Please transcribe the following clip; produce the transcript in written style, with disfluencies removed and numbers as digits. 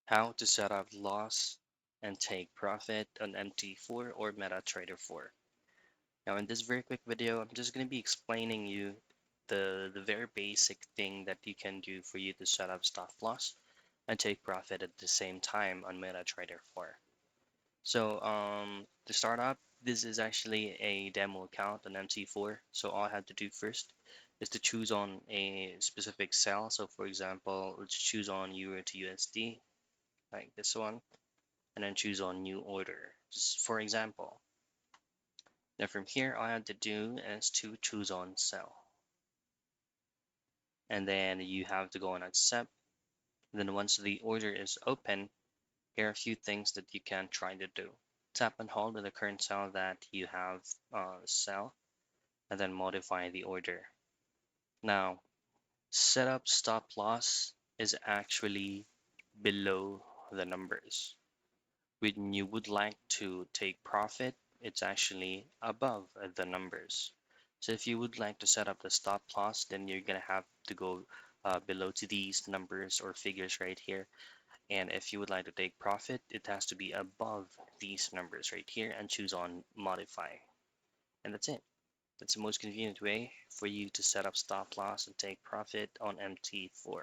How to set up loss and take profit on MT4 or MetaTrader 4. Now in this very quick video, I'm just going to be explaining you the very basic thing that you can do for you to set up stop loss and take profit at the same time on MetaTrader 4. So to start up, this is actually a demo account on MT4. So all I have to do first is to choose on a specific cell. So for example, let's choose on Euro to USD, like this one, and then choose on new order, just for example. Now from here, all I have to do is to choose on sell. And then you have to go on accept. Then once the order is open, here are a few things that you can try to do. Tap and hold with the current cell that you have sell, and then modify the order. Now, set up stop loss is actually below the numbers. When you would like to take profit, it's actually above the numbers. So if you would like to set up the stop loss, then you're gonna have to go below to these numbers or figures right here. And if you would like to take profit, it has to be above these numbers right here and choose on modify. And that's it. That's the most convenient way for you to set up stop loss and take profit on MT4.